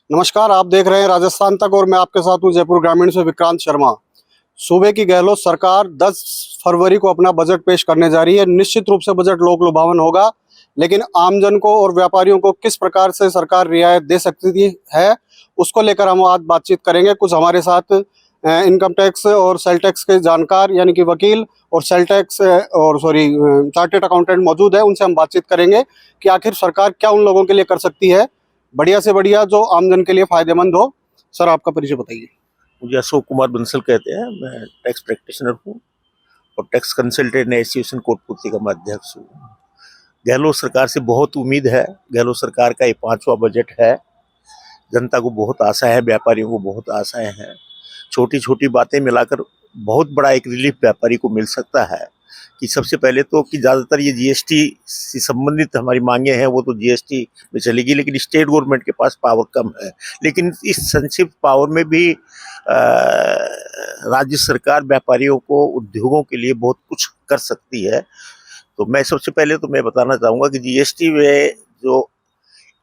नमस्कार, आप देख रहे हैं राजस्थान तक और मैं आपके साथ हूं जयपुर ग्रामीण से विक्रांत शर्मा। सूबे की गहलोत सरकार 10 फरवरी को अपना बजट पेश करने जा रही है। निश्चित रूप से बजट लोक लुभावन होगा, लेकिन आमजन को और व्यापारियों को किस प्रकार से सरकार रियायत दे सकती है, उसको लेकर हम आज बातचीत करेंगे। कुछ हमारे साथ इनकम टैक्स और सेल टैक्स के जानकार यानी कि वकील और सेल टैक्स और चार्टेड अकाउंटेंट मौजूद है। उनसे हम बातचीत करेंगे कि आखिर सरकार क्या उन लोगों के लिए कर सकती है बढ़िया से बढ़िया जो आमजन के लिए फायदेमंद हो। सर, आपका परिचय बताइए। मुझे अशोक कुमार बंसल कहते हैं। मैं टैक्स प्रैक्टिशनर हूँ और टैक्स कंसल्टेंट एसोसिएशन कोटपूर्ती का मैं अध्यक्ष हूँ। गहलोत सरकार से बहुत उम्मीद है। गहलोत सरकार का ये 5वां बजट है। जनता को बहुत आशा है, व्यापारियों को बहुत आशाएं हैं। छोटी छोटी बातें मिलाकर बहुत बड़ा एक रिलीफ व्यापारी को मिल सकता है। कि सबसे पहले तो कि ज़्यादातर ये जीएसटी से संबंधित हमारी मांगे हैं वो तो जीएसटी में चलेगी, लेकिन स्टेट गवर्नमेंट के पास पावर कम है। लेकिन इस संक्षिप्त पावर में भी राज्य सरकार व्यापारियों को, उद्योगों के लिए बहुत कुछ कर सकती है। तो मैं सबसे पहले तो मैं बताना चाहूँगा कि जीएसटी में जो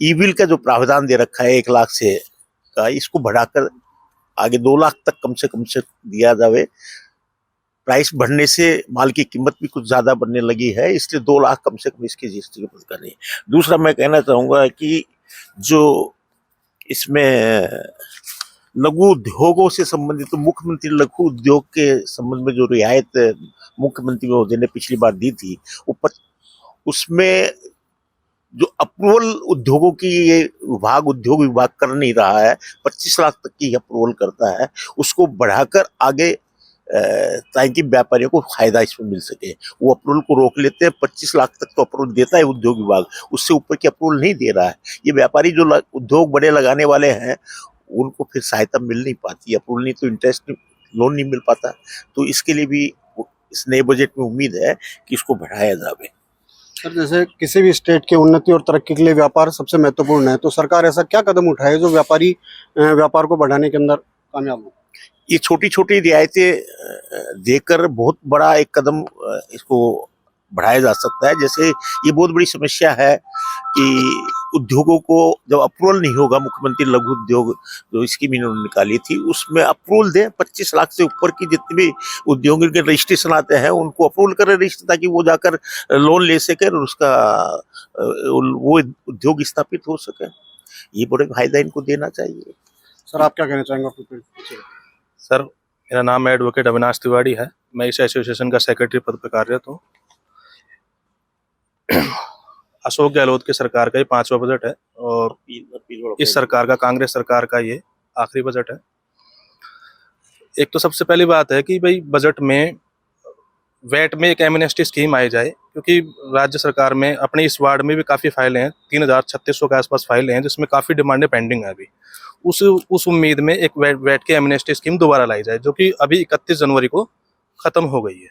ई बिल का जो प्रावधान दे रखा है 1 लाख से का, इसको बढ़ाकर आगे 2 लाख तक कम से दिया जावे। प्राइस बढ़ने से माल की कीमत भी कुछ ज्यादा बढ़ने लगी है, इसलिए 2 लाख कम से कम इसकी जीएसटी की मदद करनी है। दूसरा मैं कहना चाहूंगा कि जो इसमें लघु उद्योगों से संबंधित, तो मुख्यमंत्री लघु उद्योग के संबंध में जो रियायत मुख्यमंत्री महोदय ने पिछली बार दी थी, उसमें जो अप्रूवल उद्योगों की ये उद्योग विभाग कर नहीं रहा है, 25 लाख तक की अप्रूवल करता है, उसको बढ़ाकर आगे ताकि व्यापारियों को फायदा इसमें मिल सके। वो अप्रूवल को रोक लेते हैं। 25 लाख तक तो अप्रूवल देता है उद्योग विभाग, उससे ऊपर की अप्रूवल नहीं दे रहा है। ये व्यापारी जो उद्योग बड़े लगाने वाले हैं उनको फिर सहायता मिल नहीं पाती, अप्रूवल नहीं तो इंटरेस्ट लोन नहीं मिल पाता। तो इसके लिए भी इस नए बजट में उम्मीद है कि इसको बढ़ाया जाए। सर, जैसे किसी भी स्टेट की उन्नति और तरक्की के लिए व्यापार सबसे महत्वपूर्ण है, तो सरकार ऐसा क्या कदम उठाए जो व्यापार को बढ़ाने के अंदर कामयाब हो? ये छोटी छोटी रियायतें देकर बहुत बड़ा एक कदम इसको बढ़ाया जा सकता है। जैसे ये बहुत बड़ी समस्या है कि उद्योगों को जब अप्रूवल नहीं होगा, मुख्यमंत्री लघु उद्योग जो स्कीम इन्होंने निकाली थी उसमें अप्रूवल दें। 25 लाख से ऊपर की जितने भी उद्योगों के रजिस्ट्रेशन आते हैं उनको अप्रूवल करें रजिस्टर, ताकि वो जाकर लोन ले सके और उसका वो उद्योग स्थापित हो सके। ये बड़े फायदा इनको देना चाहिए। सर, आप क्या कहना चाहेंगे? सर, मेरा नाम एडवोकेट अविनाश तिवारी है। मैं इस एसोसिएशन का सेक्रेटरी पद पर कार्यरत हूँ। अशोक गहलोत की सरकार का ये 5वां बजट है और इस सरकार का, कांग्रेस सरकार का ये आखिरी बजट है। एक तो सबसे पहली बात है कि भाई बजट में वैट में एक एमनेस्टी स्कीम आई जाए, क्योंकि राज्य सरकार में अपने इस वार्ड में भी काफ़ी फाइलें हैं, 3600 के आसपास फाइलें हैं, जिसमें काफ़ी डिमांडें पेंडिंग है अभी। उस उम्मीद में एक वैट की एमनेस्टी स्कीम दोबारा लाई जाए, जो कि अभी 31 जनवरी को ख़त्म हो गई है।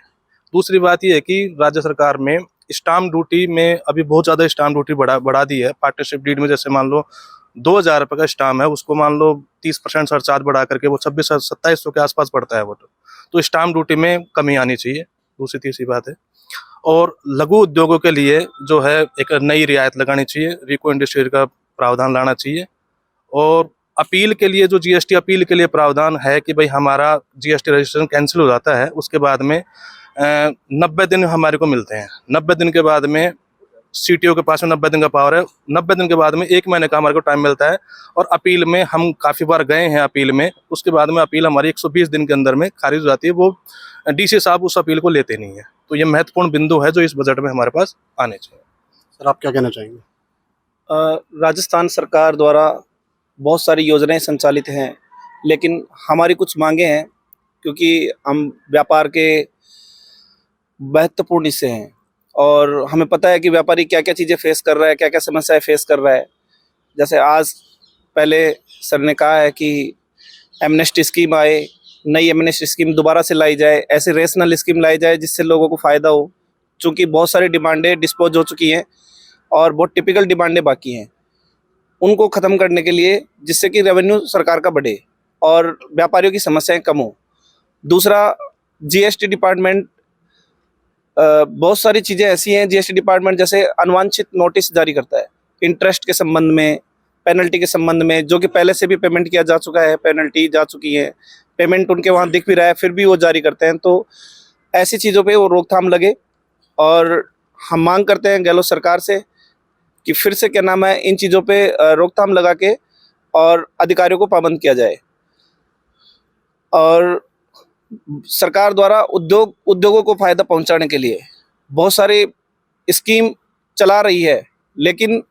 दूसरी बात यह है कि राज्य सरकार में स्टाम्प ड्यूटी में अभी बहुत ज़्यादा स्टाम्प ड्यूटी बढ़ा दी है। पार्टनरशिप डीड में जैसे मान लो 2000 रुपये का स्टाम्प है, उसको मान लो 30% सरचार्ज बढ़ा करके वो 2600-2700 के आसपास पड़ता है वो। तो स्टाम्प ड्यूटी में कमी आनी चाहिए। दूसरी तीसरी बात है, और लघु उद्योगों के लिए जो है एक नई रियायत लगानी चाहिए, रिको इंडस्ट्री का प्रावधान लाना चाहिए। और अपील के लिए जो जीएसटी अपील के लिए प्रावधान है कि भाई हमारा जीएसटी रजिस्ट्रेशन कैंसिल हो जाता है, उसके बाद में 90 दिन हमारे को मिलते हैं। 90 दिन के बाद में सीटीओ के पास में 90 दिन का पावर है। 90 दिन के बाद में 1 महीने का हमारे को टाइम मिलता है। और अपील में हम काफ़ी बार गए हैं अपील में, उसके बाद में अपील हमारी 120 दिन के अंदर में खारिज हो जाती है। वो डीसी साहब उस अपील को लेते नहीं है। तो ये महत्वपूर्ण बिंदु है जो इस बजट में हमारे पास आने चाहिए। सर, आप क्या कहना चाहेंगे? राजस्थान सरकार द्वारा बहुत सारी योजनाएं संचालित हैं, लेकिन हमारी कुछ मांगे हैं, क्योंकि हम व्यापार के महत्वपूर्ण हिस्से हैं और हमें पता है कि व्यापारी क्या क्या चीज़ें फेस कर रहा है, क्या क्या समस्याएं फेस कर रहा है। जैसे आज पहले सर ने कहा है कि एमनेस्टी स्कीम आए, नई एमनेस्टी स्कीम दोबारा से लाई जाए, ऐसे रेशनल स्कीम लाई जाए जिससे लोगों को फ़ायदा हो। चूँकि बहुत सारी डिमांडें डिस्पोज हो चुकी हैं और बहुत टिपिकल डिमांडें बाकी हैं, उनको ख़त्म करने के लिए, जिससे कि रेवेन्यू सरकार का बढ़े और व्यापारियों की समस्याएं कम हो। दूसरा, जीएसटी डिपार्टमेंट, बहुत सारी चीज़ें ऐसी हैं जीएसटी डिपार्टमेंट जैसे अनवांछित नोटिस जारी करता है इंटरेस्ट के संबंध में, पेनल्टी के संबंध में, जो कि पहले से भी पेमेंट किया जा चुका है, पेनल्टी जा चुकी है, पेमेंट उनके वहाँ दिख भी रहा है, फिर भी वो जारी करते हैं। तो ऐसी चीज़ों पे वो रोकथाम लगे और हम मांग करते हैं गहलोत सरकार से कि फिर से क्या नाम है, इन चीज़ों पे रोकथाम लगा के और अधिकारियों को पाबंद किया जाए। और सरकार द्वारा उद्योगों को फायदा पहुंचाने के लिए बहुत सारी स्कीम चला रही है, लेकिन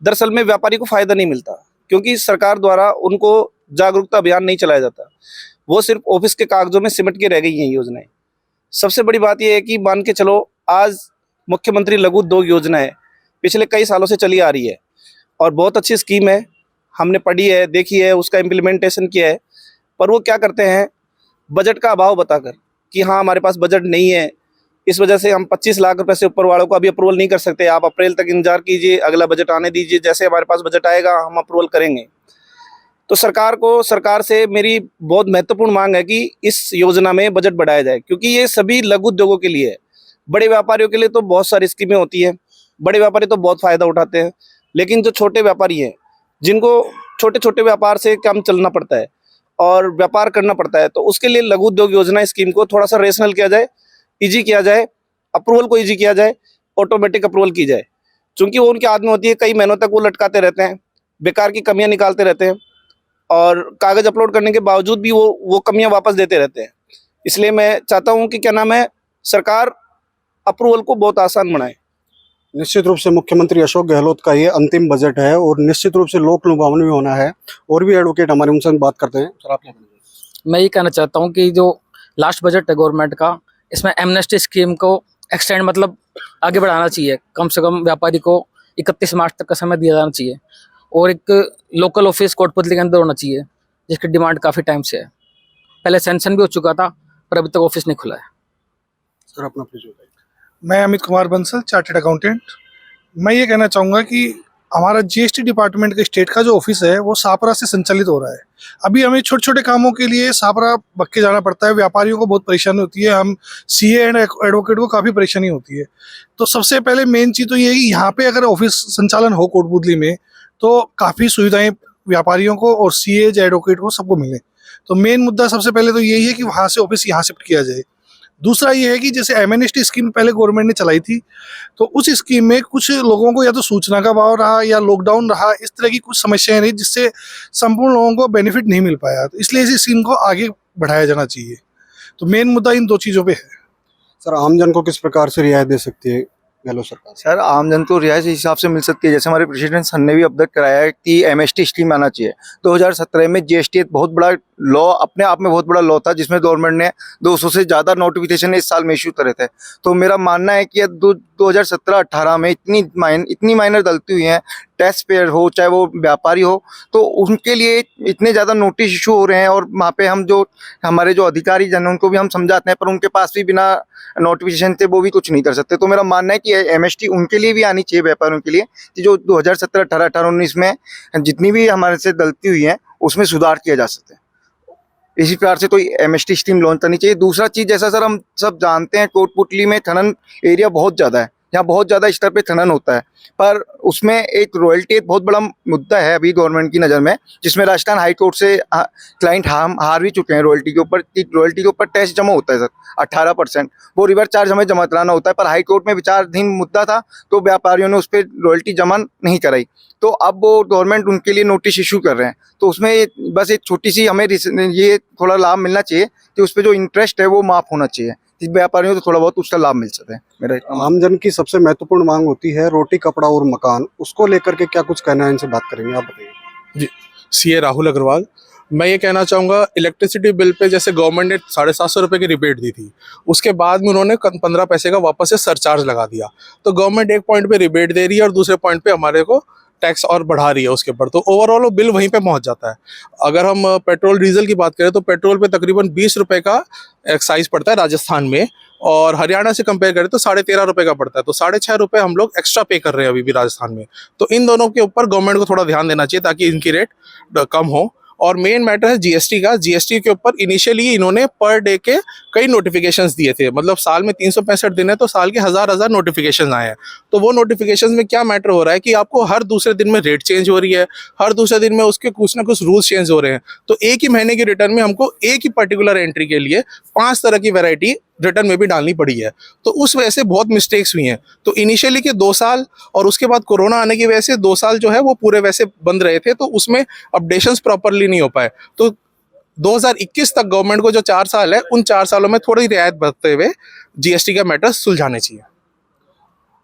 दरअसल में व्यापारी को फायदा नहीं मिलता, क्योंकि सरकार द्वारा उनको जागरूकता अभियान नहीं चलाया जाता। वो सिर्फ ऑफिस के कागजों में सिमट के रह गई हैं योजनाएं। सबसे बड़ी बात यह है कि मान के चलो, आज मुख्यमंत्री लघु उद्योग योजना है, पिछले कई सालों से चली आ रही है और बहुत अच्छी स्कीम है, हमने पढ़ी है, देखी है, उसका इम्प्लीमेंटेशन किया है। पर वो क्या करते हैं, बजट का अभाव बताकर कि हाँ हमारे पास बजट नहीं है, इस वजह से हम 25 लाख रुपए से ऊपर वालों को अभी अप्रूवल नहीं कर सकते, आप अप्रैल तक इंतजार कीजिए, अगला बजट आने दीजिए, जैसे हमारे पास बजट आएगा हम अप्रूवल करेंगे। तो सरकार से मेरी बहुत महत्वपूर्ण मांग है कि इस योजना में बजट बढ़ाया जाए, क्योंकि ये सभी लघु उद्योगों के लिए है। बड़े व्यापारियों के लिए तो बहुत सारी स्कीमें होती हैं, बड़े व्यापारी तो बहुत फ़ायदा उठाते हैं, लेकिन जो छोटे व्यापारी हैं, जिनको छोटे छोटे व्यापार से काम चलना पड़ता है और व्यापार करना पड़ता है, तो उसके लिए लघु उद्योग योजना स्कीम को थोड़ा सा रेशनल किया जाए, ईजी किया जाए, अप्रूवल को ईजी किया जाए, ऑटोमेटिक अप्रूवल की जाए। चूँकि वो उनकी आदत में होती है, कई महीनों तक वो लटकाते रहते हैं, बेकार की कमियाँ निकालते रहते हैं और कागज़ अपलोड करने के बावजूद भी वो कमियाँ वापस देते रहते हैं। इसलिए मैं चाहता हूँ कि क्या नाम है, सरकार अप्रूवल को बहुत आसान बनाए। निश्चित रूप से मुख्यमंत्री अशोक गहलोत का ये अंतिम बजट है और निश्चित रूप से लोक लुभावन भी होना है। और भी एडवोकेट हमारे उनसे बात करते हैं। सर आप क्या कहेंगे? मैं ये कहना चाहता हूँ कि जो लास्ट बजट है गवर्नमेंट का, इसमें एमनेस्टी स्कीम को एक्सटेंड मतलब आगे बढ़ाना चाहिए। कम से कम व्यापारी को 31 मार्च तक का समय दिया जाना चाहिए और एक लोकल ऑफिस कोटपुतली के अंदर होना चाहिए, जिसकी डिमांड काफ़ी टाइम से है। पहले सैंक्शन भी हो चुका था पर अभी तक ऑफिस नहीं खुला है। सर अपना प्लीज बताइए। मैं अमित कुमार बंसल, चार्टेड अकाउंटेंट। मैं ये कहना चाहूँगा कि हमारा जीएसटी डिपार्टमेंट के स्टेट का जो ऑफिस है वो सापरा से संचालित हो रहा है। अभी हमें छोटे छोटे कामों के लिए सापरा बक्के जाना पड़ता है, व्यापारियों को बहुत परेशानी होती है, हम सीए एंड एडवोकेट को काफ़ी परेशानी होती है। तो सबसे पहले मेन चीज़ तो ये है कि यहाँ पे अगर ऑफिस संचालन हो कोटपुतली में तो काफ़ी सुविधाएं व्यापारियों को और सीए एडवोकेट को सबको मिले। तो मेन मुद्दा सबसे पहले तो यही है कि वहाँ से ऑफिस यहाँ शिफ्ट किया जाए। दूसरा ये है कि जैसे एमएनएसटी स्कीम पहले गवर्नमेंट ने चलाई थी, तो उस स्कीम में कुछ लोगों को या तो सूचना का अभाव रहा या लॉकडाउन रहा, इस तरह की कुछ समस्याएं रही जिससे संपूर्ण लोगों को बेनिफिट नहीं मिल पाया। तो इसलिए इस स्कीम को आगे बढ़ाया जाना चाहिए। तो मेन मुद्दा इन दो चीज़ों पे है। सर आमजन को किस प्रकार से रियायत दे सकती है गहलोत सरकार? सर आमजन को रियायत इस हिसाब से मिल सकती है, जैसे हमारे प्रेसिडेंट सन ने भी अवगत कराया है कि एमएसटी स्कीम आना चाहिए। 2017 में जीएसटी एक बहुत बड़ा लॉ, अपने आप में बहुत बड़ा लॉ था, जिसमें गवर्नमेंट ने 200 से ज़्यादा नोटिफिकेशन इस साल में इशू करे थे। तो मेरा मानना है कि 2017-18 में इतनी माइनर गलती हुई है, टैक्स पेयर हो चाहे वो व्यापारी हो, तो उनके लिए इतने ज़्यादा नोटिस इशू हो रहे हैं और वहाँ पे हम जो हमारे जो अधिकारी जन उनको भी हम समझाते हैं, पर उनके पास भी बिना नोटिफिकेशन थे वो भी कुछ नहीं कर सकते। तो मेरा मानना है कि एमएसटी उनके लिए भी आनी चाहिए, व्यापारियों के लिए, कि जो 2017, 18, 18-19 में जितनी भी हमारे से गलती हुई है उसमें सुधार किया जा सकता है। इसी प्रकार से कोई एमएसटी स्कीम लॉन्च करनी चाहिए। दूसरा चीज़, जैसा सर हम सब जानते हैं, कोटपुतली में खनन एरिया बहुत ज़्यादा है, यहाँ बहुत ज़्यादा स्तर पे खनन होता है, पर उसमें एक रॉयल्टी एक बहुत बड़ा मुद्दा है अभी गवर्नमेंट की नज़र में, जिसमें राजस्थान हाई कोर्ट से क्लाइंट हार भी चुके हैं। रॉयल्टी के ऊपर टैक्स जमा होता है सर 18%, वो रिवर्स चार्ज हमें जमा कराना होता है, पर हाई कोर्ट में विचाराधीन मुद्दा था तो व्यापारियों ने उस पर रॉयल्टी जमा नहीं कराई। तो अब वो गवर्नमेंट उनके लिए नोटिस इशू कर रहे हैं। तो उसमें बस एक छोटी सी हमें ये थोड़ा लाभ मिलना चाहिए कि उस पर जो इंटरेस्ट है वो माफ़ होना चाहिए, व्यापारियों को तो थोड़ा बहुत उसका लाभ मिल सकता है। मेरा आमजन की सबसे महत्वपूर्ण मांग होती है रोटी, कपड़ा और मकान। उसको लेकर के क्या कुछ कहना है, इनसे बात करेंगे, आप बताइए। जी, सीए राहुल अग्रवाल। मैं ये कहना चाहूँगा, इलेक्ट्रिसिटी बिल पे जैसे गवर्नमेंट ने 750 रुपये की रिबेट दी थी, उसके बाद में उन्होंने 15 पैसे का वापस से सरचार्ज लगा दिया। तो गवर्नमेंट एक पॉइंट पे रिबेट दे रही है और दूसरे पॉइंट पे हमारे को टैक्स और बढ़ा रही है उसके ऊपर, तो ओवरऑल वो बिल वहीं पे पहुंच जाता है। अगर हम पेट्रोल डीजल की बात करें तो पेट्रोल पे तकरीबन 20 रुपये का एक्साइज पड़ता है राजस्थान में, और हरियाणा से कंपेयर करें तो 13.5 रुपये का पड़ता है। तो 6.5 रुपये हम लोग एक्स्ट्रा पे कर रहे हैं अभी भी राजस्थान में। तो इन दोनों के ऊपर गवर्नमेंट को थोड़ा ध्यान देना चाहिए ताकि इनकी रेट कम हो। और मेन मैटर है जीएसटी का। जीएसटी के ऊपर इनिशियली इन्होंने पर डे के कई नोटिफिकेशंस दिए थे, मतलब साल में 365 दिन है तो साल के हजार नोटिफिकेशन आए हैं। तो वो नोटिफिकेशंस में क्या मैटर हो रहा है कि आपको हर दूसरे दिन में रेट चेंज हो रही है, हर दूसरे दिन में उसके कुछ ना कुछ रूल्स चेंज हो रहे हैं। तो एक ही महीने की रिटर्न में हमको एक ही पर्टिकुलर एंट्री के लिए 5 तरह की वैरायटी रिटर्न में भी डालनी पड़ी है। तो उस वजह से बहुत मिस्टेक्स हुई हैं। तो इनिशियली के 2 साल और उसके बाद कोरोना आने की वजह से 2 साल जो है वो पूरे वैसे बंद रहे थे, तो उसमें अपडेशंस प्रॉपरली नहीं हो पाए। तो 2021 तक गवर्नमेंट को जो 4 साल है, उन 4 सालों में थोड़ी रियायत बरतते हुए जीएसटी का मैटर सुलझाने चाहिए।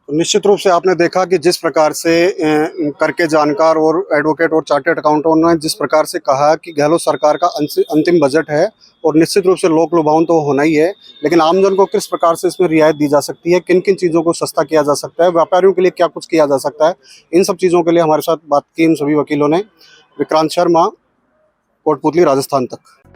तो निश्चित रूप से आपने देखा कि जिस प्रकार से कर के जानकार और एडवोकेट और चार्टर्ड अकाउंटेंट ने जिस प्रकार से कहा कि गहलोत सरकार का अंतिम बजट है और निश्चित रूप से लोक लुभावन तो होना ही है, लेकिन आमजन को किस प्रकार से इसमें रियायत दी जा सकती है, किन किन चीज़ों को सस्ता किया जा सकता है, व्यापारियों के लिए क्या कुछ किया जा सकता है, इन सब चीज़ों के लिए हमारे साथ बात की इन सभी वकीलों ने। विक्रांत शर्मा, कोटपुतली, राजस्थान तक।